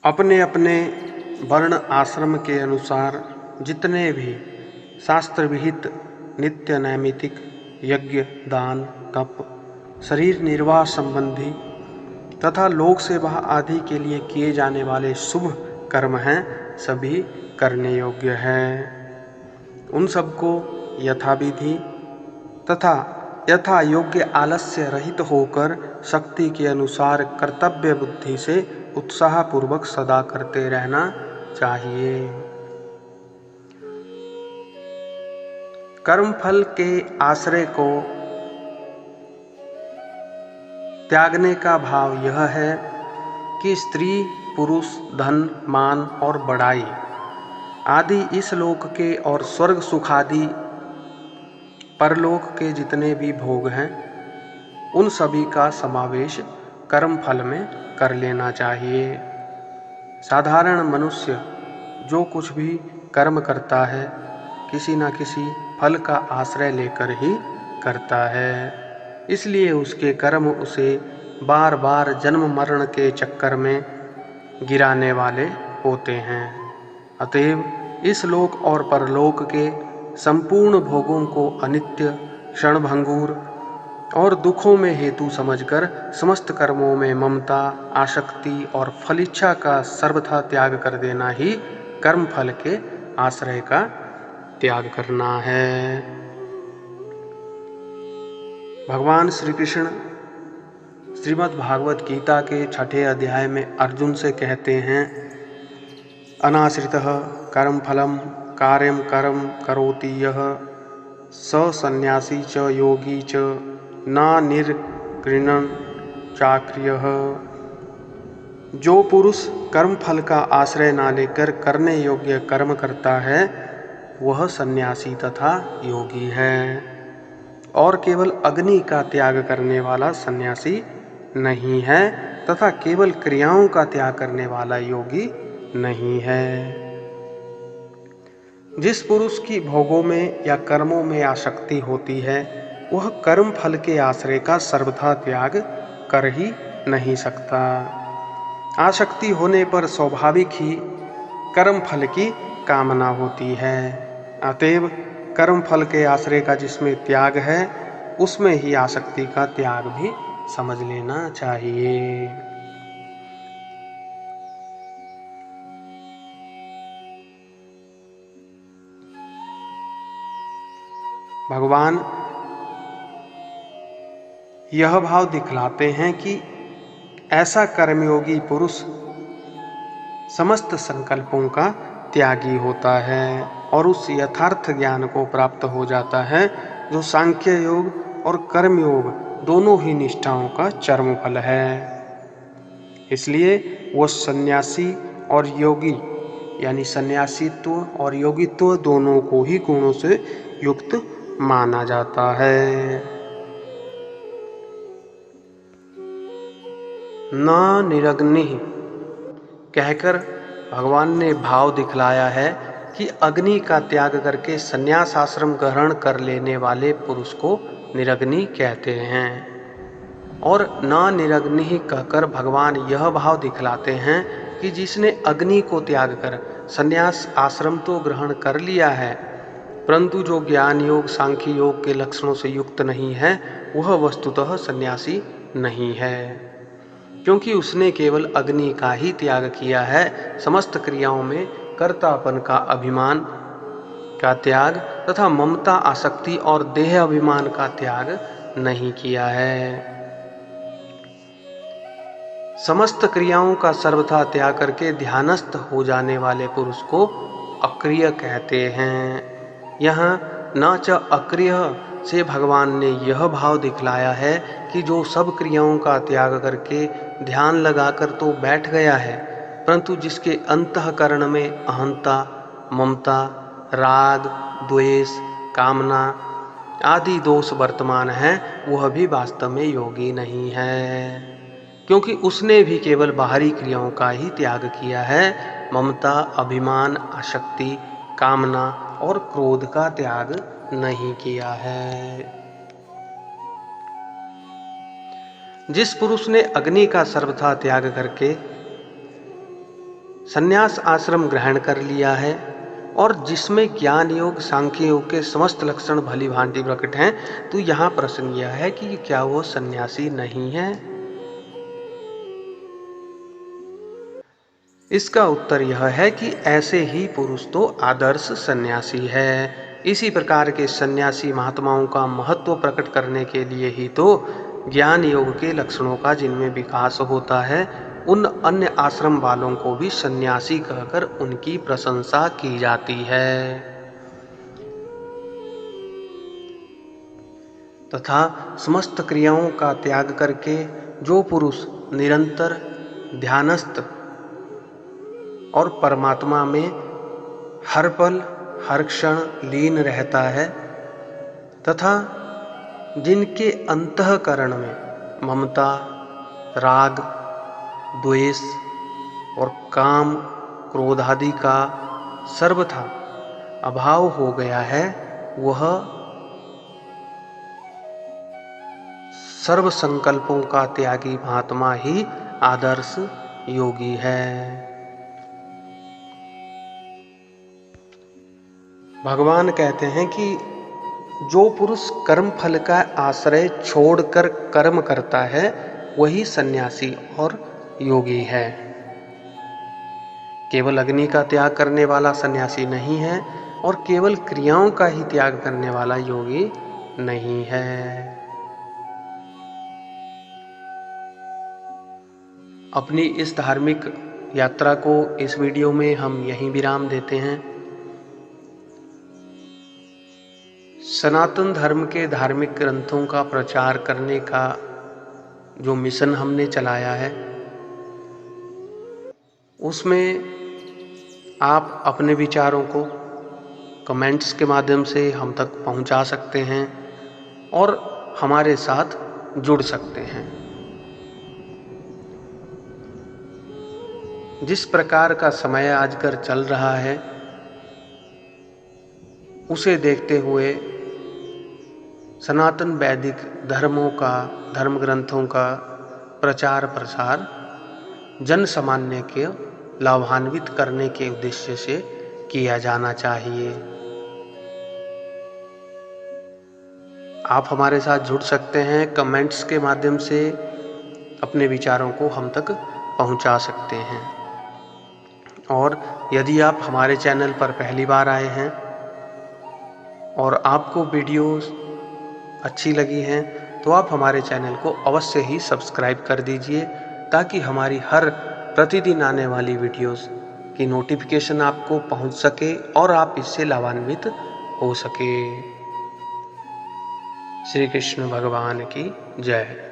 अपने अपने वर्ण आश्रम के अनुसार जितने भी शास्त्र विहित नित्य नैमितिक यज्ञ, दान, तप, शरीर निर्वाह संबंधी तथा लोक सेवा आदि के लिए किए जाने वाले शुभ कर्म हैं, सभी करने योग्य हैं। उन सबको यथाविधि तथा यथा योग्य आलस्य रहित होकर शक्ति के अनुसार कर्तव्य बुद्धि से उत्साहपूर्वक सदा करते रहना चाहिए। कर्मफल के आश्रय को त्यागने का भाव यह है कि स्त्री, पुरुष, धन, मान और बड़ाई आदि इस लोक के और स्वर्ग सुखादि परलोक के जितने भी भोग हैं, उन सभी का समावेश कर्म फल में कर लेना चाहिए। साधारण मनुष्य जो कुछ भी कर्म करता है, किसी न किसी फल का आश्रय लेकर ही करता है। इसलिए उसके कर्म उसे बार बार जन्म मरण के चक्कर में गिराने वाले होते हैं। अतएव इस लोक और परलोक के संपूर्ण भोगों को अनित्य, क्षणभंगुर और दुखों में हेतु समझकर समस्त कर्मों में ममता, आसक्ति और फलिच्छा का सर्वथा त्याग कर देना ही कर्म फल के आश्रय का त्याग करना है। भगवान श्री कृष्ण श्रीमद् भागवत गीता के 6ठे अध्याय में अर्जुन से कहते हैं, अनाश्रितः कर्म फलम कार्यम कर्म करोति यः स सन्यासी च योगी च न निर्गृणन् चाक्रियः। जो पुरुष कर्म फल का आश्रय ना लेकर करने योग्य कर्म करता है, वह सन्यासी तथा योगी है, और केवल अग्नि का त्याग करने वाला सन्यासी नहीं है तथा केवल क्रियाओं का त्याग करने वाला योगी नहीं है। जिस पुरुष की भोगों में या कर्मों में आसक्ति होती है, वह कर्म फल के आश्रय का सर्वथा त्याग कर ही नहीं सकता। आसक्ति होने पर स्वाभाविक ही कर्म फल की कामना होती है। अतएव कर्म फल के आश्रय का जिसमें त्याग है, उसमें ही आसक्ति का त्याग भी समझ लेना चाहिए। भगवान यह भाव दिखलाते हैं कि ऐसा कर्मयोगी पुरुष समस्त संकल्पों का त्यागी होता है और उस यथार्थ ज्ञान को प्राप्त हो जाता है जो सांख्य योग और कर्म योग दोनों ही निष्ठाओं का चरम फल है। इसलिए वह सन्यासी और योगी यानी सन्यासीत्व और योगित्व दोनों को ही गुणों से युक्त माना जाता है। न निरग्नि कहकर भगवान ने भाव दिखलाया है कि अग्नि का त्याग करके संन्यास आश्रम ग्रहण कर लेने वाले पुरुष को निरग्नि कहते हैं, और न निरग्नि कहकर भगवान यह भाव दिखलाते हैं कि जिसने अग्नि को त्याग कर संन्यास आश्रम तो ग्रहण कर लिया है, परंतु जो ज्ञान योग सांख्य योग के लक्षणों से युक्त नहीं है, वह वस्तुतः सन्यासी नहीं है, क्योंकि उसने केवल अग्नि का ही त्याग किया है। समस्त क्रियाओं में कर्तापन का अभिमान का त्याग तथा ममता, आसक्ति और देह अभिमान का त्याग नहीं किया है। समस्त क्रियाओं का सर्वथा त्याग करके ध्यानस्थ हो जाने वाले पुरुष को अक्रिय कहते हैं। यहाँ न च अक्रिय से भगवान ने यह भाव दिखलाया है कि जो सब क्रियाओं का त्याग करके ध्यान लगाकर तो बैठ गया है, परंतु जिसके अंतःकरण में अहंता, ममता, राग, द्वेष, कामना आदि दोष वर्तमान हैं, वह भी वास्तव में योगी नहीं है, क्योंकि उसने भी केवल बाहरी क्रियाओं का ही त्याग किया है। ममता, अभिमान, आसक्ति, कामना और क्रोध का त्याग नहीं किया है। जिस पुरुष ने अग्नि का सर्वथा त्याग करके संन्यास आश्रम ग्रहण कर लिया है और जिसमें ज्ञान योग सांख्य योग के समस्त लक्षण भली भांति प्रकट हैं, तो यहाँ प्रश्न यह है कि क्या वो सन्यासी नहीं है? इसका उत्तर यह है कि ऐसे ही पुरुष तो आदर्श सन्यासी है। इसी प्रकार के सन्यासी महात्माओं का महत्व प्रकट करने के लिए ही तो ज्ञान योग के लक्षणों का जिनमें विकास होता है, उन अन्य आश्रम वालों को भी सन्यासी कहकर उनकी प्रशंसा की जाती है। तथा समस्त क्रियाओं का त्याग करके जो पुरुष निरंतर ध्यानस्थ और परमात्मा में हर पल हर क्षण लीन रहता है तथा जिनके अंतःकरण में ममता, राग, द्वेष और काम, क्रोध आदि का सर्वथा अभाव हो गया है, वह सर्व संकल्पों का त्यागी महात्मा ही आदर्श योगी है। भगवान कहते हैं कि जो पुरुष कर्म फल का आश्रय छोड़कर कर्म करता है, वही सन्यासी और योगी है। केवल अग्नि का त्याग करने वाला सन्यासी नहीं है और केवल क्रियाओं का ही त्याग करने वाला योगी नहीं है। अपनी इस धार्मिक यात्रा को इस वीडियो में हम यहीं विराम देते हैं। सनातन धर्म के धार्मिक ग्रंथों का प्रचार करने का जो मिशन हमने चलाया है, उसमें आप अपने विचारों को कमेंट्स के माध्यम से हम तक पहुंचा सकते हैं और हमारे साथ जुड़ सकते हैं। जिस प्रकार का समय आजकल चल रहा है, उसे देखते हुए सनातन वैदिक धर्म ग्रंथों का प्रचार प्रसार जन सामान्य के लाभान्वित करने के उद्देश्य से किया जाना चाहिए। आप हमारे साथ जुड़ सकते हैं, कमेंट्स के माध्यम से अपने विचारों को हम तक पहुंचा सकते हैं। और यदि आप हमारे चैनल पर पहली बार आए हैं और आपको वीडियोस अच्छी लगी हैं, तो आप हमारे चैनल को अवश्य ही सब्सक्राइब कर दीजिए, ताकि हमारी हर प्रतिदिन आने वाली वीडियोस की नोटिफिकेशन आपको पहुंच सके और आप इससे लाभान्वित हो सके। श्री कृष्ण भगवान की जय।